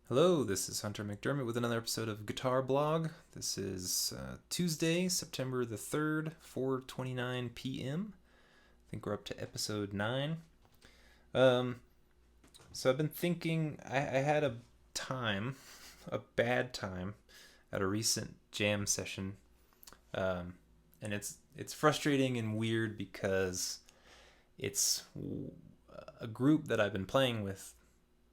Hello, this is Hunter McDermott with another episode of Guitar Blog. This is Tuesday, September the 3rd, 4:29 p.m. I think we're up to episode 9. Um, so I've been thinking, I had a bad time at a recent jam session. Um, and it's frustrating and weird because it's a group that I've been playing with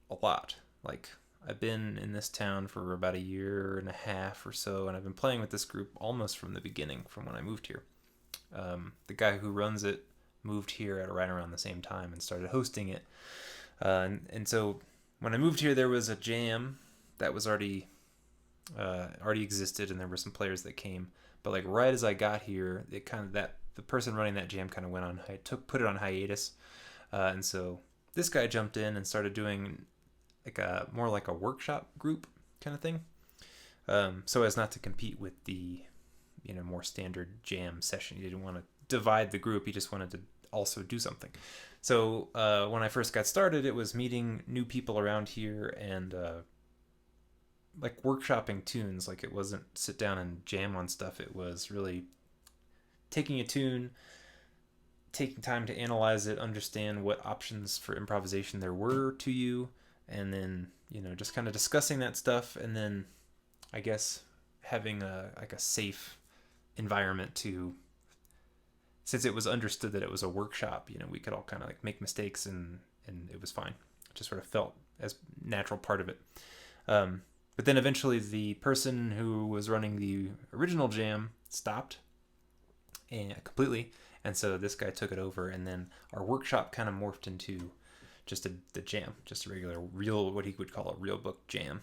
a lot. Like, I've been in this town for about a year and a half or so, and I've been playing with this group almost from the beginning, from when I moved here. The guy who runs it moved here at right around the same time and started hosting it. And so when I moved here, there was a jam that was already existed, and there were some players that came. But like right as I got here, it kind of that the person running that jam kind of went on put it on hiatus, and so this guy jumped in and started doing like a more like a workshop group kind of thing, so as not to compete with the more standard jam session. He didn't want to divide the group. He just wanted to also do something. So when I first got started, it was meeting new people around here and like workshopping tunes. Like it wasn't sit down and jam on stuff. It was really taking a tune, taking time to analyze it, understand what options for improvisation there were to you, and then just kind of discussing that stuff, and then I guess having a safe environment to, since it was understood that it was a workshop, we could all kind of like make mistakes, and it was fine. It just sort of felt as natural part of it. But then eventually the person who was running the original jam stopped and completely, and so this guy took it over, and then our workshop kind of morphed into just the jam, just a regular, real, what he would call a real book jam,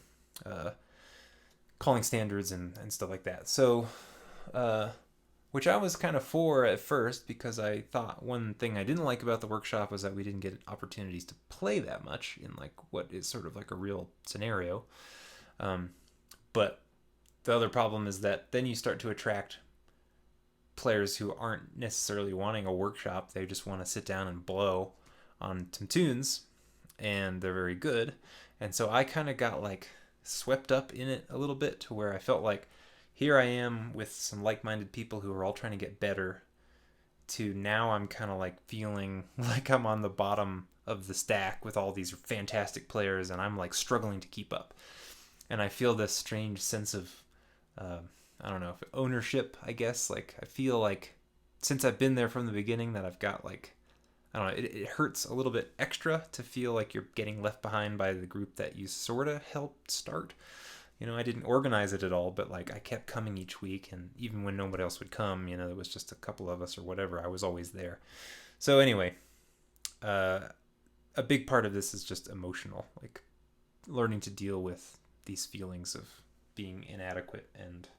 calling standards and stuff like that. So, which I was kind of for at first, because I thought one thing I didn't like about the workshop was that we didn't get opportunities to play that much in like what is sort of like a real scenario. But the other problem is that then you start to attract players who aren't necessarily wanting a workshop. They just want to sit down and blow on some tunes, and they're very good. And so I kind of got like swept up in it a little bit, to where I felt like here I am with some like-minded people who are all trying to get better, to now I'm kind of like feeling like I'm on the bottom of the stack with all these fantastic players, and I'm like struggling to keep up. And I feel this strange sense of uh, I don't know, if ownership, I guess. Like I feel like since I've been there from the beginning, that I've got like, I don't know, it hurts a little bit extra to feel like you're getting left behind by the group that you sort of helped start. I didn't organize it at all, but like I kept coming each week, and even when nobody else would come, there was just a couple of us or whatever, I was always there. So anyway, uh, a big part of this is just emotional, like learning to deal with these feelings of being inadequate, and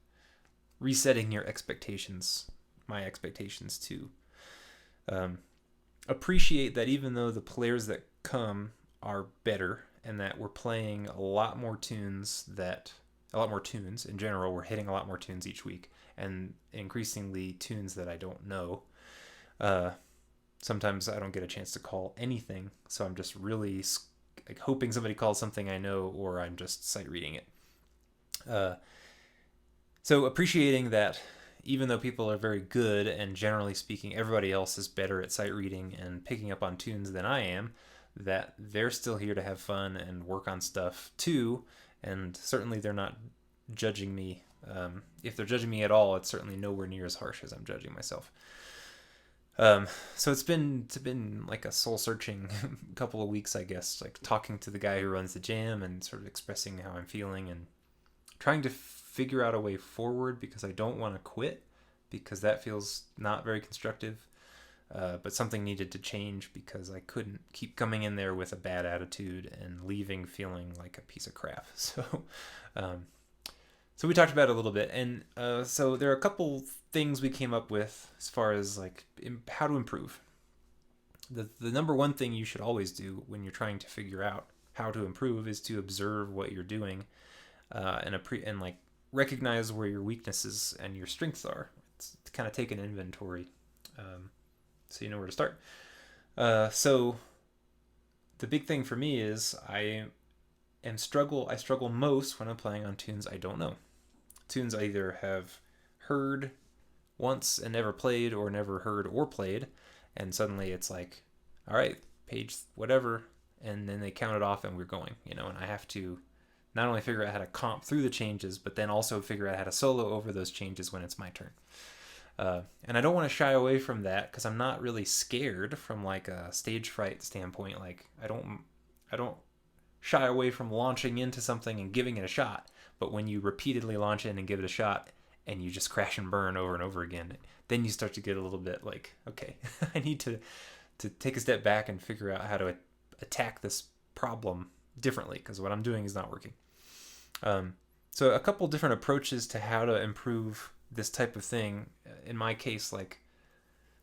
resetting your expectations, my expectations, to um, appreciate that even though the players that come are better, and that we're playing a lot more tunes in general, we're hitting a lot more tunes each week, and increasingly tunes that I don't know. Uh, Sometimes I don't get a chance to call anything, so I'm just really like hoping somebody calls something I know, or I'm just sight reading it. Uh, so appreciating that even though people are very good, and generally speaking everybody else is better at sight reading and picking up on tunes than I am, that they're still here to have fun and work on stuff too, and certainly they're not judging me. If they're judging me at all, it's certainly nowhere near as harsh as I'm judging myself. So it's been like a soul searching couple of weeks, I guess, like talking to the guy who runs the jam and sort of expressing how I'm feeling, and trying to figure out a way forward, because I don't want to quit, because that feels not very constructive. But something needed to change, because I couldn't keep coming in there with a bad attitude and leaving feeling like a piece of crap. Um, so we talked about it a little bit, and so there are a couple things we came up with as far as like how to improve. The number one thing you should always do when you're trying to figure out how to improve is to observe what you're doing, and like recognize where your weaknesses and your strengths are. It's to kind of take an inventory, so you know where to start. So the big thing for me is I struggle most when I'm playing on tunes I don't know. Tunes I either have heard once and never played, or never heard or played, and suddenly it's like, all right, page whatever, and then they count it off and we're going, and I have to not only figure out how to comp through the changes, but then also figure out how to solo over those changes when it's my turn. And I don't want to shy away from that because I'm not really scared from like a stage fright standpoint. Like I don't shy away from launching into something and giving it a shot. But when you repeatedly launch in and give it a shot and you just crash and burn over and over again, then you start to get a little bit like, okay, I need to take a step back and figure out how to attack this problem differently because what I'm doing is not working. So a couple different approaches to how to improve this type of thing. In my case, like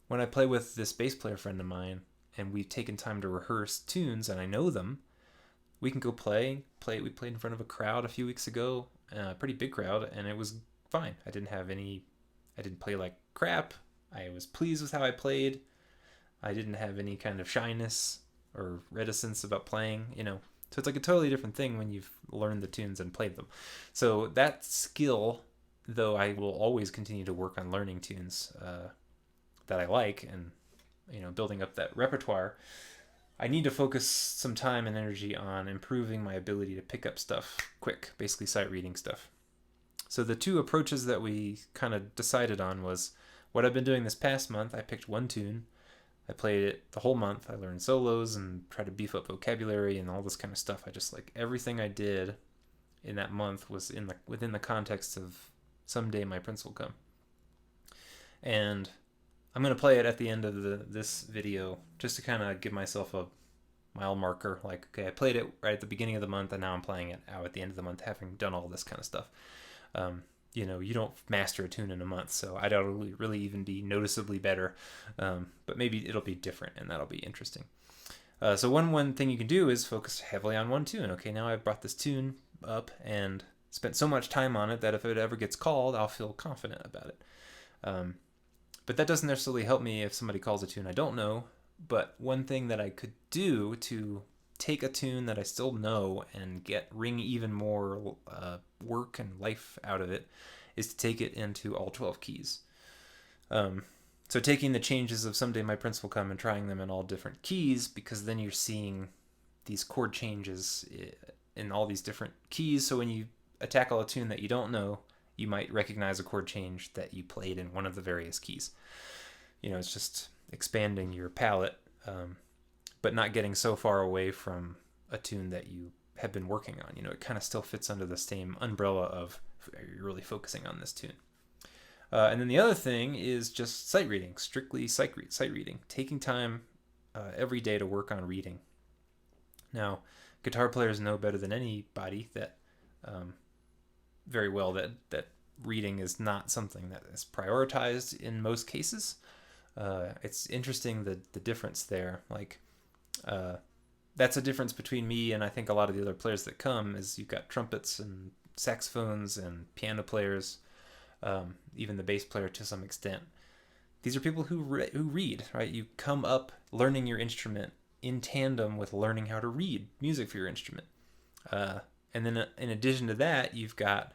when I play with this bass player friend of mine and we've taken time to rehearse tunes and I know them, we can go play. We played in front of a crowd a few weeks ago, a pretty big crowd, and it was fine. I didn't play like crap. I was pleased with how I played. I didn't have any kind of shyness or reticence about playing, So it's like a totally different thing when you've learned the tunes and played them. So that skill, though I will always continue to work on learning tunes that I like and, building up that repertoire, I need to focus some time and energy on improving my ability to pick up stuff quick, basically sight reading stuff. So the two approaches that we kind of decided on was what I've been doing this past month. I picked one tune. I played it the whole month. I learned solos and tried to beef up vocabulary and all this kind of stuff. I just like everything I did in that month was within the context of Someday My Prince Will Come. And I'm going to play it at the end of this video just to kind of give myself a mile marker. Like, okay, I played it right at the beginning of the month and now I'm playing it out at the end of the month, having done all this kind of stuff. You don't master a tune in a month, so I don't really even be noticeably better. But maybe it'll be different and that'll be interesting. So one thing you can do is focus heavily on one tune. Okay, now I've brought this tune up and spent so much time on it that if it ever gets called, I'll feel confident about it. But that doesn't necessarily help me if somebody calls a tune I don't know. But one thing that I could do to take a tune that I still know and wring even more work and life out of it is to take it into all 12 keys. So taking the changes of Someday My Prince Will Come and trying them in all different keys, because then you're seeing these chord changes in all these different keys. So when you tackle a tune that you don't know, you might recognize a chord change that you played in one of the various keys. It's just expanding your palette, but not getting so far away from a tune that you have been working on. It kind of still fits under the same umbrella of you're really focusing on this tune. And then the other thing is just sight reading, strictly sight reading, taking time every day to work on reading. Now, guitar players know better than anybody that very well that reading is not something that is prioritized in most cases. It's interesting the difference there. Like, that's a difference between me and I think a lot of the other players that come is you've got trumpets and saxophones and piano players, even the bass player to some extent. These are people who read, right? You come up learning your instrument in tandem with learning how to read music for your instrument. And then in addition to that, you've got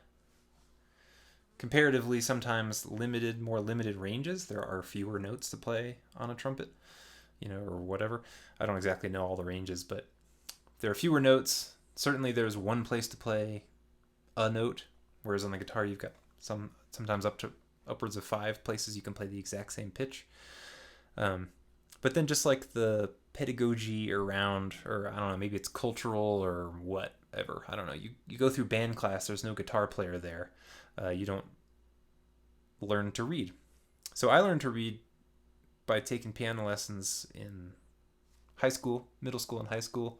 comparatively sometimes more limited ranges. There are fewer notes to play on a trumpet, or whatever. I don't exactly know all the ranges, but there are fewer notes. Certainly there's one place to play a note, whereas on the guitar you've got sometimes upwards of 5 places you can play the exact same pitch. But then just like the pedagogy around, or I don't know, maybe it's cultural or whatever. I don't know. You go through band class, there's no guitar player there. You don't learn to read. So I learned to read by taking piano lessons in high school, middle school and high school,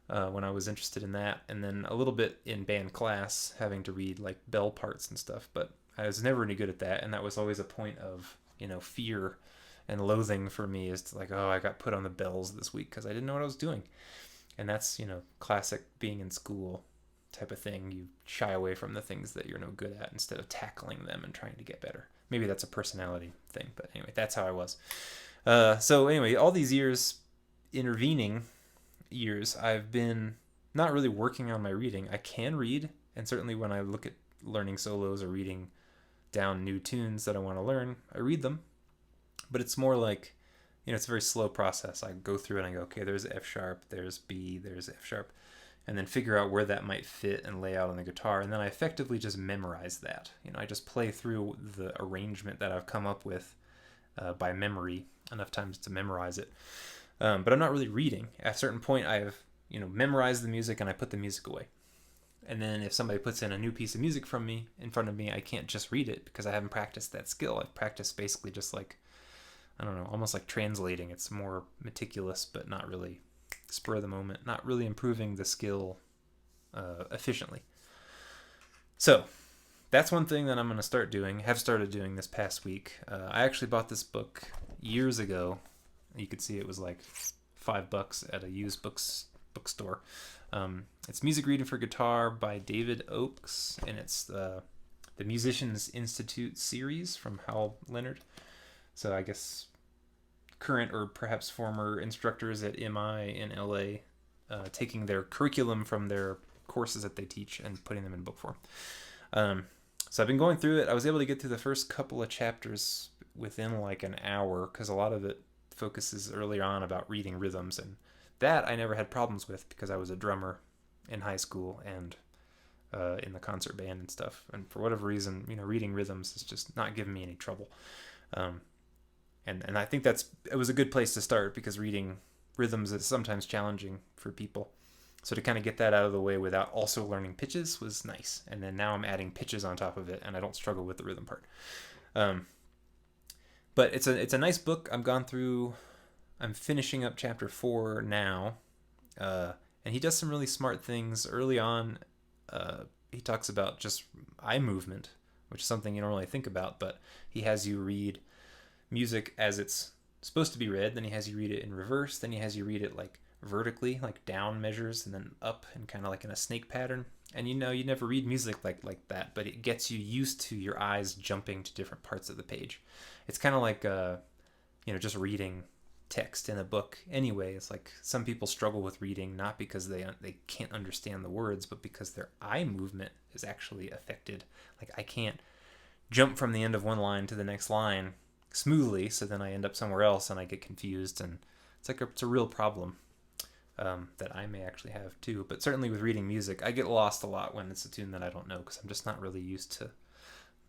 when I was interested in that. And then a little bit in band class, having to read like bell parts and stuff. But I was never any good at that. And that was always a point of, fear and loathing for me, is to like, oh, I got put on the bells this week because I didn't know what I was doing. And that's, classic being in school type of thing. You shy away from the things that you're no good at instead of tackling them and trying to get better. Maybe that's a personality thing, but anyway, that's how I was. So anyway, all these intervening years, I've been not really working on my reading. I can read, and certainly when I look at learning solos or reading down new tunes that I want to learn, I read them. But it's more like, it's a very slow process. I go through and I go, okay, there's F sharp, there's B, there's F sharp, and then figure out where that might fit and lay out on the guitar. And then I effectively just memorize that. I just play through the arrangement that I've come up with by memory enough times to memorize it. But I'm not really reading. At a certain point, I've memorized the music and I put the music away. And then if somebody puts in a new piece of music from me in front of me, I can't just read it because I haven't practiced that skill. I've practiced basically just like, I don't know, almost like translating. It's more meticulous, but not really spur of the moment, not really improving the skill efficiently. So that's one thing that I'm going to start doing, have started doing this past week. I actually bought this book years ago. You could see it was like $5 at a used bookstore. It's Music Reading for Guitar by David Oakes, and it's the Musicians Institute series from Hal Leonard. So I guess current or perhaps former instructors at MI in LA taking their curriculum from their courses that they teach and putting them in book form. So I've been going through it. I was able to get through the first couple of chapters within like an hour because a lot of it focuses earlier on about reading rhythms, and that I never had problems with because I was a drummer in high school and in the concert band and stuff. And for whatever reason, reading rhythms is just not giving me any trouble. And I think it was a good place to start because reading rhythms is sometimes challenging for people. So to kind of get that out of the way without also learning pitches was nice. And then now I'm adding pitches on top of it, and I don't struggle with the rhythm part. But it's a nice book. I'm finishing up chapter 4 now. And he does some really smart things. Early on, he talks about just eye movement, which is something you don't really think about, but he has you read music as it's supposed to be read, then he has you read it in reverse, then he has you read it like vertically, like down measures, and then up and kind of like in a snake pattern. And you never read music like that, but it gets you used to your eyes jumping to different parts of the page. It's kind of like just reading text in a book anyway. It's like some people struggle with reading not because they can't understand the words, but because their eye movement is actually affected. Like I can't jump from the end of one line to the next line smoothly, so then I end up somewhere else and I get confused, and it's a real problem that I may actually have too. But certainly with reading music, I get lost a lot when it's a tune that I don't know because I'm just not really used to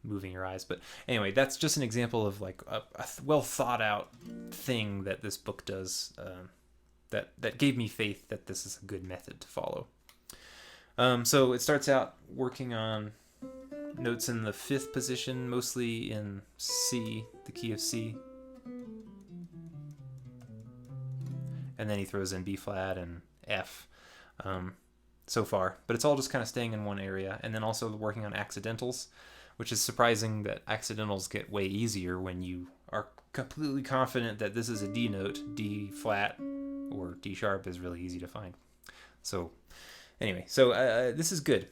moving your eyes. But anyway, that's just an example of like a well thought out thing that this book does that gave me faith that this is a good method to follow. So it starts out working on notes in the 5th position, mostly in C, the key of C. And then he throws in B flat and F so far. But it's all just kind of staying in one area. And then also working on accidentals, which is surprising that accidentals get way easier when you are completely confident that this is a D note. D flat or D sharp is really easy to find. So anyway, this is good.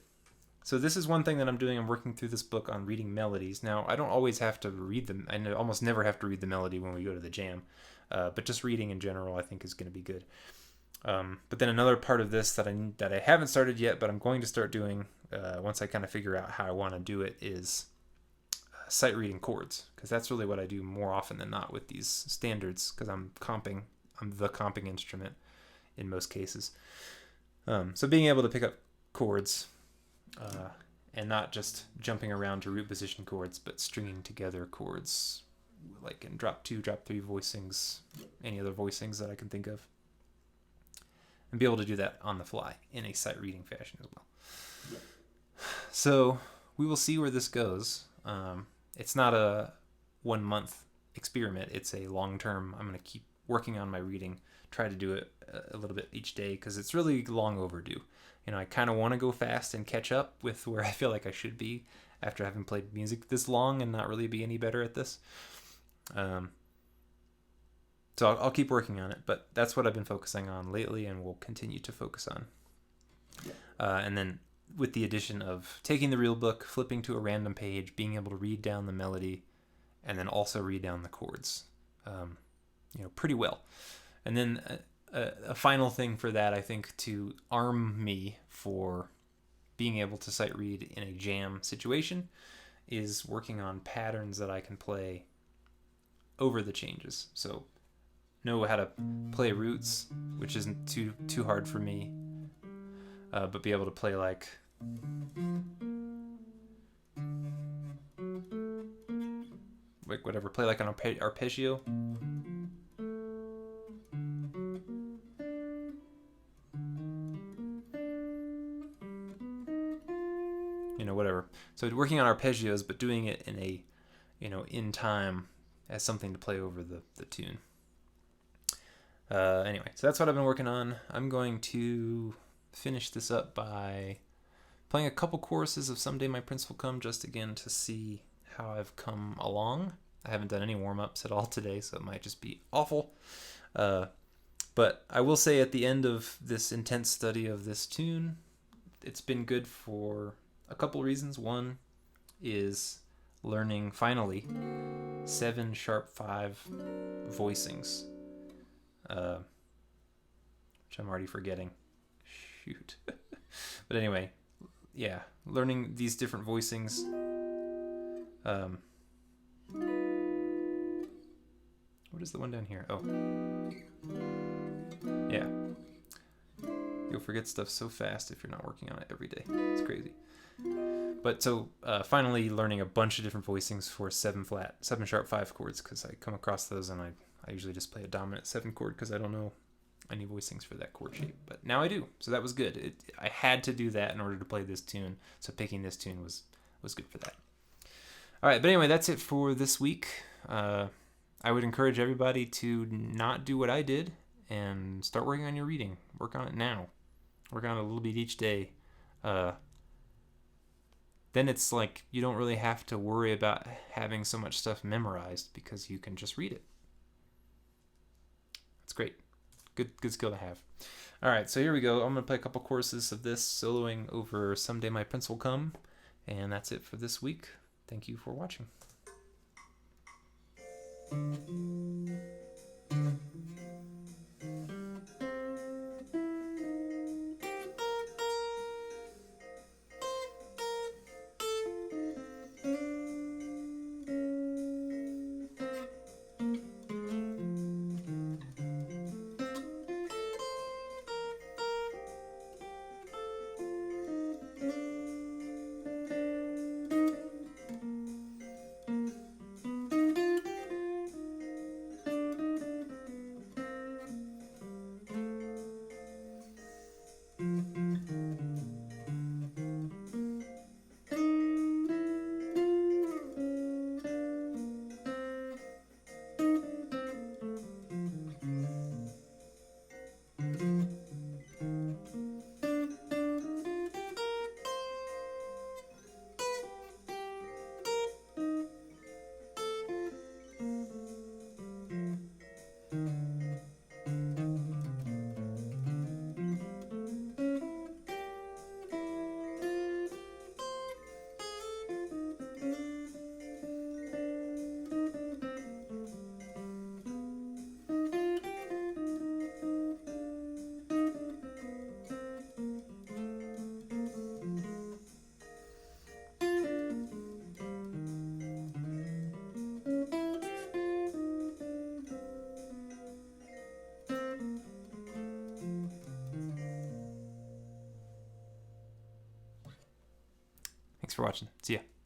So this is one thing that I'm doing. I'm working through this book on reading melodies. Now, I don't always have to read them. I almost never have to read the melody when we go to the jam. But just reading in general, I think, is going to be good. But then another part of this that I haven't started yet, but I'm going to start doing once I kind of figure out how I want to do it, is sight reading chords, because that's really what I do more often than not with these standards, because I'm the comping instrument in most cases. So being able to pick up chords and not just jumping around to root position chords, but stringing together chords like in drop 2, drop 3 voicings, any other voicings that I can think of, and be able to do that on the fly in a sight reading fashion as well. Yeah. So we will see where this goes. It's not a 1 month experiment. It's a long term. I'm going to keep working on my reading, try to do it a little bit each day, because it's really long overdue. I kind of want to go fast and catch up with where I feel like I should be after having played music this long and not really be any better at this. So I'll keep working on it, but that's what I've been focusing on lately and will continue to focus on. And then with the addition of taking the real book, flipping to a random page, being able to read down the melody, and then also read down the chords, pretty well. And then a final thing for that, I think, to arm me for being able to sight read in a jam situation is working on patterns that I can play over the changes. So know how to play roots, which isn't too hard for me, but be able to play like whatever, play like an arpeggio. Whatever. So working on arpeggios, but doing it in a, in time as something to play over the tune. Anyway, so that's what I've been working on. I'm going to finish this up by playing a couple choruses of Someday My Prince Will Come, just again to see how I've come along. I haven't done any warm-ups at all today, so it might just be awful. But I will say at the end of this intense study of this tune, it's been good for a couple reasons. One is learning, finally, 7 sharp 5 voicings, which I'm already forgetting. Shoot. But anyway, yeah, learning these different voicings. What is the one down here? Oh. Yeah. You'll forget stuff so fast if you're not working on it every day. It's crazy. But so finally learning a bunch of different voicings for 7 sharp 5 chords, because I come across those and I usually just play a dominant 7 chord because I don't know any voicings for that chord shape. But now I do, so that was good. I had to do that in order to play this tune, so picking this tune was good for that. All right, but anyway, that's it for this week. I would encourage everybody to not do what I did and start working on your reading. Work on it now. Work on it a little bit each day. Then it's like you don't really have to worry about having so much stuff memorized because you can just read it. It's great. Good skill to have. All right, so here we go. I'm going to play a couple choruses of this, soloing over Someday My Prince Will Come. And that's it for this week. Thank you for watching. Thanks for watching. See ya.